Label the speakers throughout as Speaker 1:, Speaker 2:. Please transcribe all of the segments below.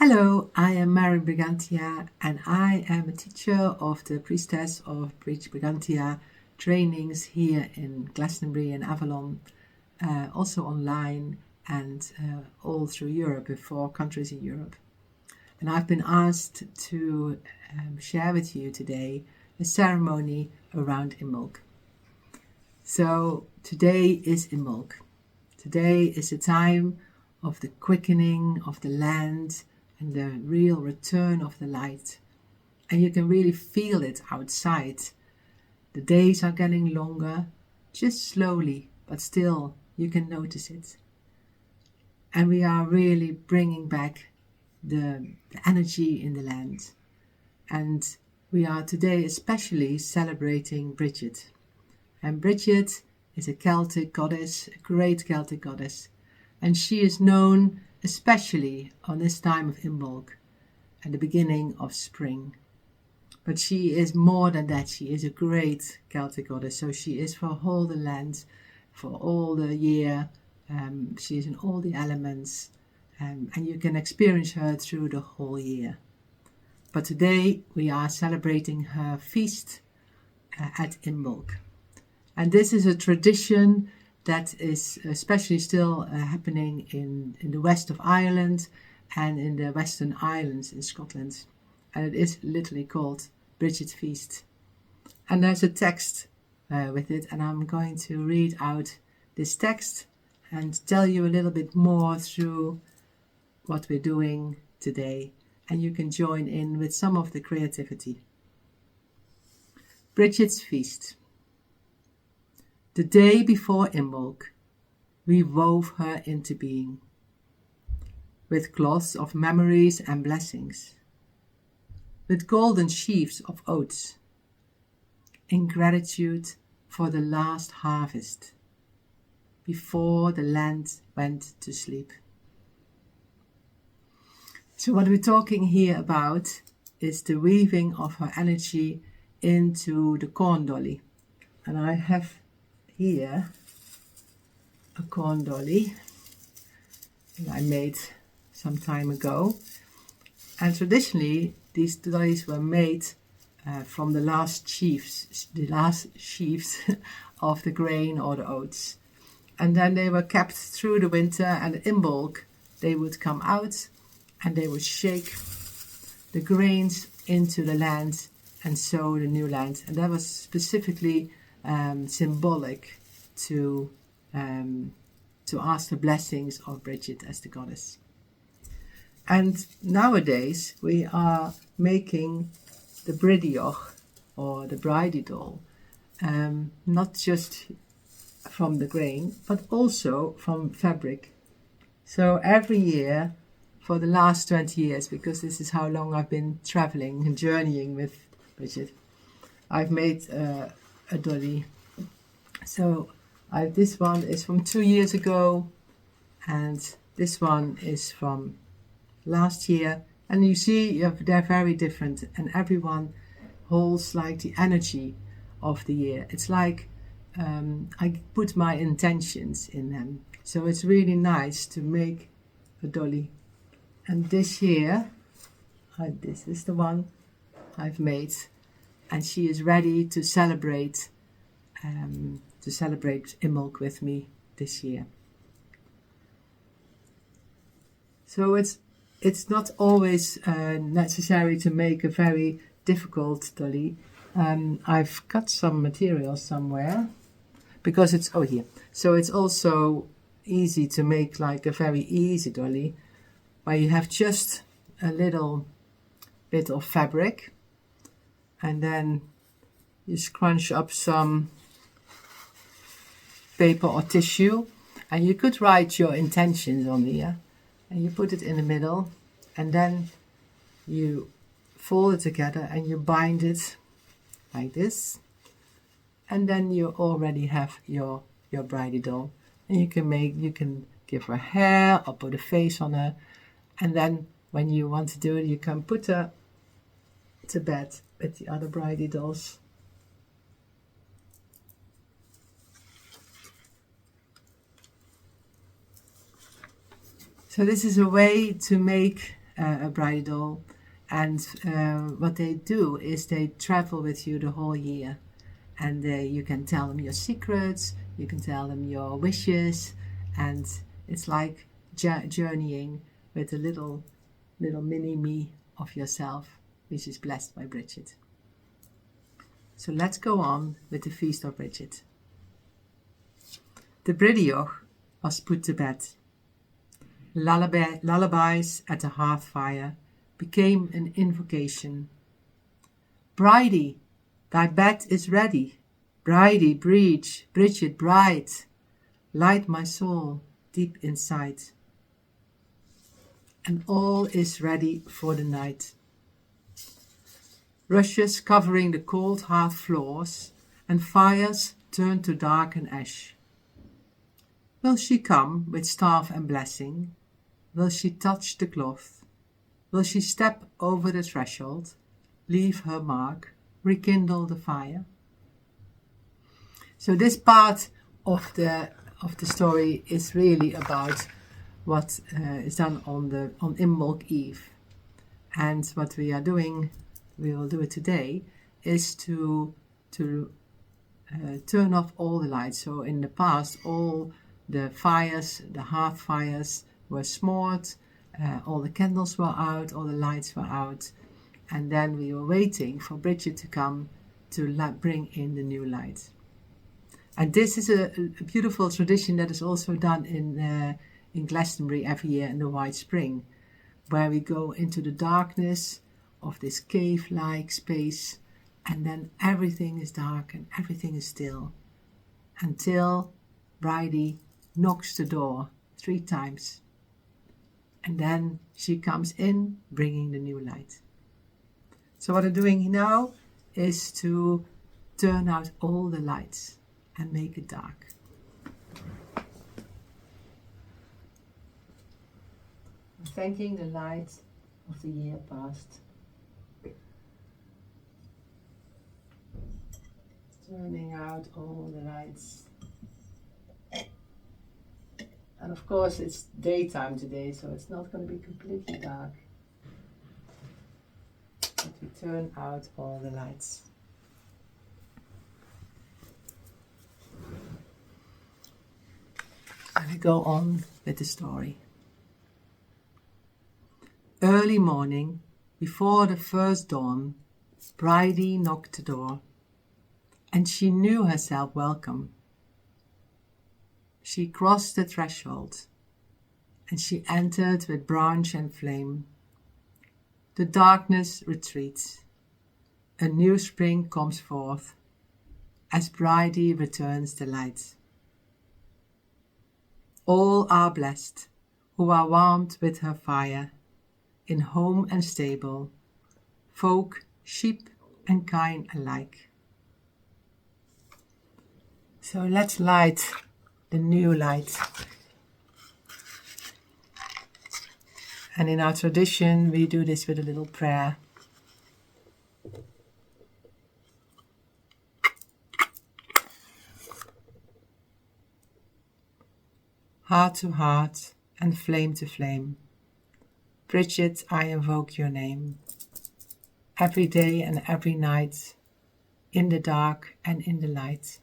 Speaker 1: Hello, I am Mary Brigantia and I am a teacher of the Priestess of Bridey Brigantia trainings here in Glastonbury and Avalon, also online and all through Europe, in 4 countries in Europe. And I've been asked to share with you today a ceremony around Imbolc. So today is Imbolc. Today is a time of the quickening of the land and the real return of the light. And you can really feel it outside. The days are getting longer, just slowly, but still you can notice it. And we are really bringing back the energy in the land. And we are today especially celebrating Bridget. And Bridget is a Celtic goddess, a great Celtic goddess. And she is known especially on this time of Imbolc and the beginning of spring. But she is more than that. She is a great Celtic goddess. So she is for all the land, for all the year. She is in all the elements. And you can experience her through the whole year. But today we are celebrating her feast at Imbolc. And this is a tradition that is especially still happening in the west of Ireland and in the Western Islands in Scotland. And it is literally called Bridget's Feast. And there's a text with it, and I'm going to read out this text and tell you a little bit more through what we're doing today. And you can join in with some of the creativity. Bridget's Feast. The day before Imbolc, we wove her into being, with cloths of memories and blessings, with golden sheaves of oats, in gratitude for the last harvest, before the land went to sleep. So what we're talking here about is the weaving of her energy into the corn dolly. And I have here a corn dolly that I made some time ago, and traditionally these dollies were made from the last sheaves of the grain or the oats, and then they were kept through the winter, and in Imbolc they would come out and they would shake the grains into the land and sow the new land. And that was specifically symbolic to ask the blessings of Bridget as the goddess. And nowadays we are making the Bridey or the Bridey doll, not just from the grain but also from fabric. So every year for the last 20 years, because this is how long I've been traveling and journeying with Bridget, I've made a dolly. So this one is from 2 years ago, and this one is from last year. And you see they're very different, and everyone holds like the energy of the year. It's like I put my intentions in them. So it's really nice to make a dolly. And this year, this is the one I've made, and she is ready to celebrate Imbolc with me this year. So it's not always necessary to make a very difficult dolly. I've got some material somewhere because it's here. So it's also easy to make like a very easy dolly, where you have just a little bit of fabric, and then you scrunch up some paper or tissue, and you could write your intentions on here, and you put it in the middle, and then you fold it together and you bind it like this, and then you already have your Bridey doll. And you can give her hair or put a face on her, and then when you want to do it, you can put her to bed with the other Bridey dolls. So this is a way to make a Bridey doll. And what they do is they travel with you the whole year. And you can tell them your secrets, you can tell them your wishes, and it's like journeying with a little mini me of yourself, which is blessed by Bridget. So let's go on with the Feast of Bridget. The Bridey was put to bed. Lullabies at the hearth fire became an invocation. Bridey, thy bed is ready. Bridey, Bridget, bright, light my soul deep inside. And all is ready for the night. Rushes covering the cold hearth floors, and fires turn to dark and ash. Will she come with staff and blessing? Will she touch the cloth? Will she step over the threshold, leave her mark, rekindle the fire? So this part of the story is really about what is done on Imbolc Eve. And what we are doing, we will do it today, is to turn off all the lights. So in the past, all the fires, the hearth fires, were smored, all the candles were out, all the lights were out, and then we were waiting for Bridget to come to bring in the new light. And this is a beautiful tradition that is also done in Glastonbury every year in the White Spring, where we go into the darkness of this cave-like space, and then everything is dark and everything is still, until Bridey knocks the door 3 times. And then she comes in, bringing the new light. So what I'm doing now is to turn out all the lights and make it dark. I'm thanking the light of the year past. Turning out all the lights. And of course it's daytime today, so it's not going to be completely dark. But we turn out all the lights. And we go on with the story. Early morning, before the first dawn, Bridey knocked the door, and she knew herself welcome. She crossed the threshold, and she entered with branch and flame. The darkness retreats. A new spring comes forth, as Bridey returns the light. All are blessed, who are warmed with her fire, in home and stable, folk, sheep, and kine alike. So let's light the new light. And in our tradition, we do this with a little prayer. Heart to heart and flame to flame, Bridget, I invoke your name. Every day and every night, in the dark and in the light,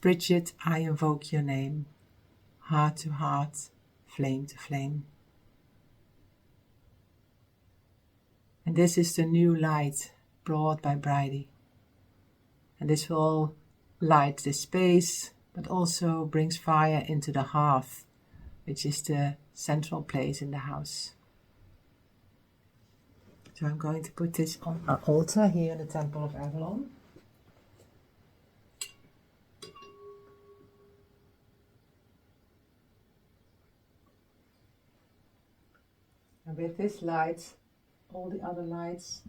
Speaker 1: Bridget, I invoke your name. Heart to heart, flame to flame. And this is the new light brought by Bridey. And this will light the space, but also brings fire into the hearth, which is the central place in the house. So I'm going to put this on our altar here in the Temple of Avalon. And with this light, all the other lights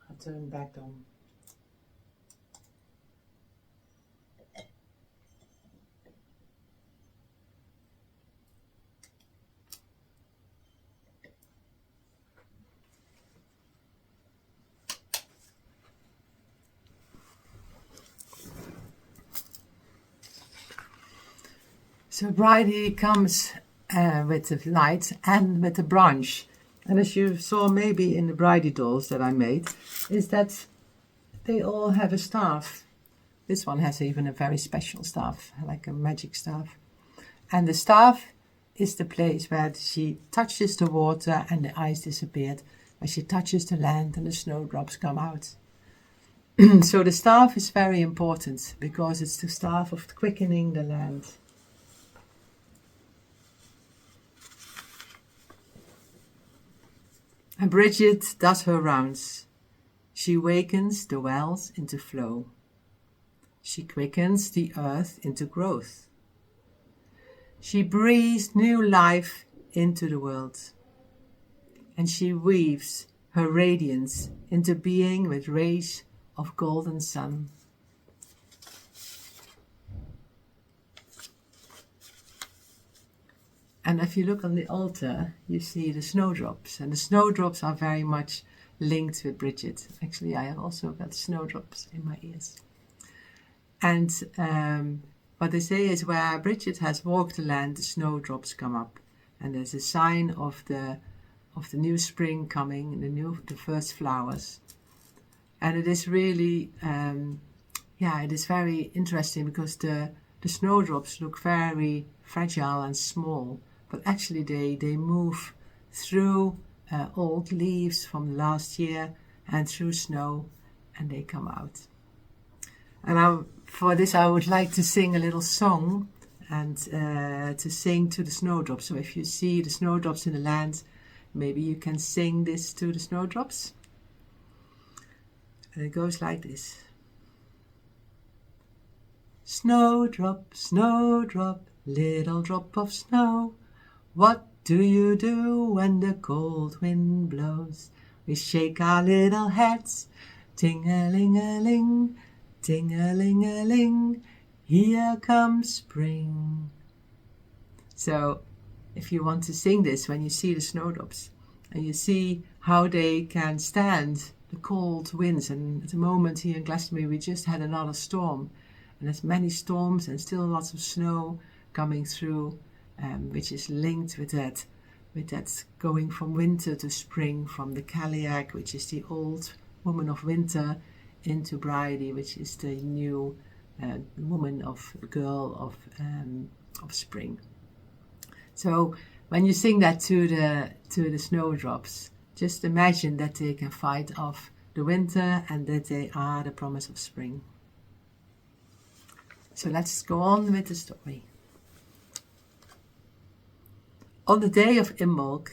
Speaker 1: are turned back on. So Bridey comes with the light and with the branch And as you saw maybe in the Bridey dolls that I made, is that they all have a staff. This one has even a very special staff, like a magic staff. And the staff is the place where she touches the water and the ice disappeared. When she touches the land and the snowdrops come out. So the staff is very important because it's the staff of quickening the land. And Bridget does her rounds. She wakens the wells into flow. She quickens the earth into growth. She breathes new life into the world. And she weaves her radiance into being with rays of golden sun. And if you look on the altar, you see the snowdrops. And the snowdrops are very much linked with Bridget. Actually, I have also got snowdrops in my ears. And what they say is where Bridget has walked the land, the snowdrops come up. And there's a sign of the new spring coming, the first flowers. And it is really, it is very interesting because the snowdrops look very fragile and small. But actually they move through old leaves from last year and through snow, and they come out. And for this I would like to sing a little song and to sing to the snowdrops. So if you see the snowdrops in the land, maybe you can sing this to the snowdrops. And it goes like this. Snowdrop, snowdrop, little drop of snow. What do you do when the cold wind blows? We shake our little heads, ting-a-ling-a-ling, ting-a-ling-a-ling, here comes spring. So if you want to sing this when you see the snowdrops and you see how they can stand the cold winds, and at the moment here in Glastonbury we just had another storm, and there's many storms and still lots of snow coming through, which is linked with that going from winter to spring, from the Caliac, which is the old woman of winter, into Bridey, which is the new girl of spring. So when you sing that to the snowdrops, just imagine that they can fight off the winter and that they are the promise of spring. So let's go on with the story. On the day of Imbolc,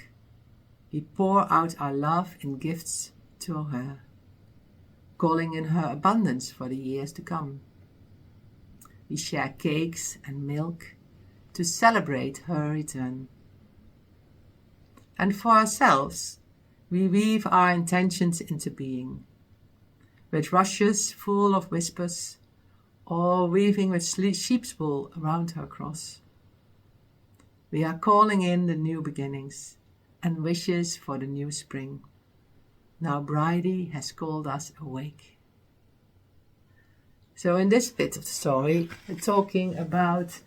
Speaker 1: we pour out our love in gifts to her, calling in her abundance for the years to come. We share cakes and milk to celebrate her return. And for ourselves, we weave our intentions into being, with rushes full of whispers, or weaving with sheep's wool around her cross. We are calling in the new beginnings and wishes for the new spring. Now Bridey has called us awake. So in this bit of the story, we're talking about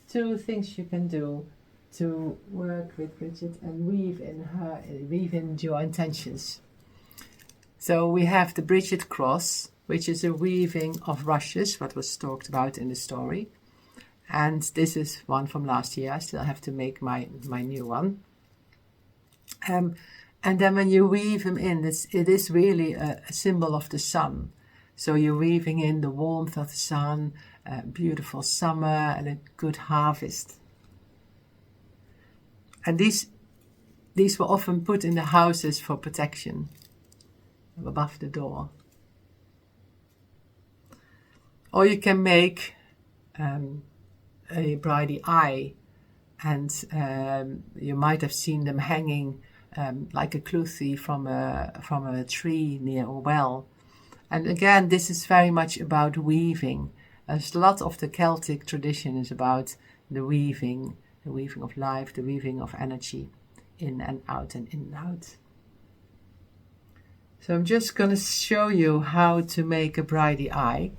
Speaker 1: 2 things you can do to work with Bridget and weave in your intentions. So we have the Bridget cross, which is a weaving of rushes, what was talked about in the story. And this is one from last year. I still have to make my new one. And then when you weave them in, it is really a symbol of the sun. So you're weaving in the warmth of the sun, a beautiful summer and a good harvest. And these were often put in the houses for protection, above the door. Or you can make a Bridey eye, and you might have seen them hanging like a clothie from a tree near a well. And again, this is very much about weaving. A lot of the Celtic tradition is about the weaving of life, the weaving of energy, in and out and in and out. So I'm just going to show you how to make a Bridey eye,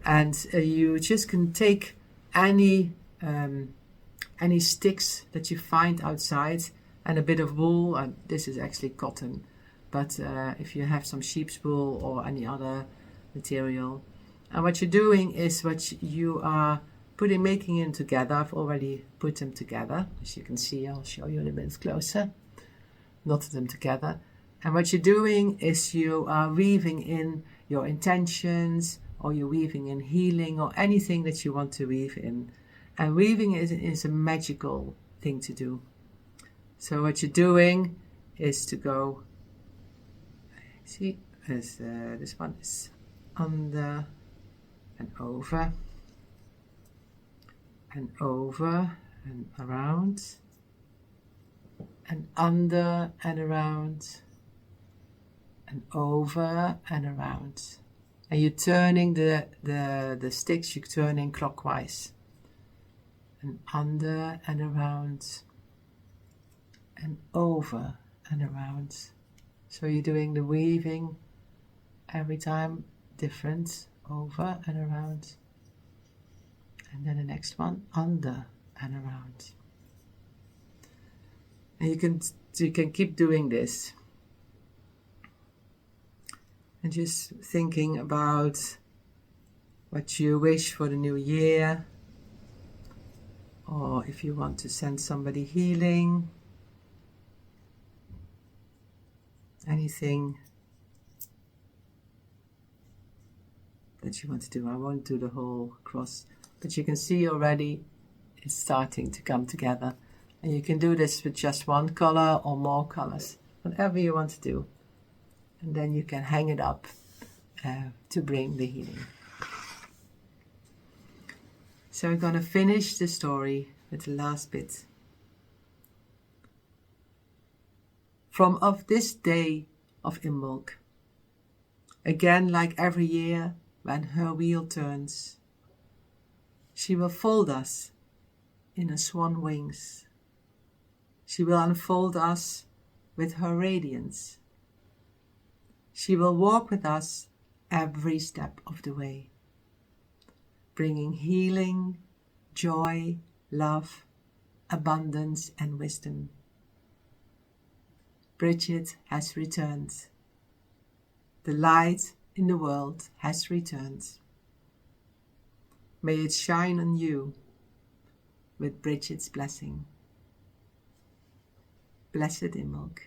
Speaker 1: and you just can take any sticks that you find outside and a bit of wool, and this is actually cotton, but if you have some sheep's wool or any other material. And what you're doing is what you are making them together. I've already put them together, as you can see. I'll show you a little bit closer. Knotted them together. And what you're doing is you are weaving in your intentions, or you're weaving in healing, or anything that you want to weave in. And weaving is a magical thing to do. So what you're doing is to go, see, this one is under and over and over and around and under and around and over and around. And you're turning the sticks, you're turning clockwise. And under and around and over and around. So you're doing the weaving every time different, over and around. And then the next one, under and around. And you can keep doing this. And just thinking about what you wish for the new year, or if you want to send somebody healing, anything that you want to do. I won't do the whole cross, but you can see already it's starting to come together. And you can do this with just one color or more colors, whatever you want to do. And then you can hang it up to bring the healing. So we're going to finish the story with the last bit. From of this day of Imbolc, again like every year when her wheel turns, she will fold us in her swan wings. She will unfold us with her radiance. She will walk with us every step of the way, bringing healing, joy, love, abundance and wisdom. Bridget has returned. The light in the world has returned. May it shine on you with Bridget's blessing. Blessed Imbolc.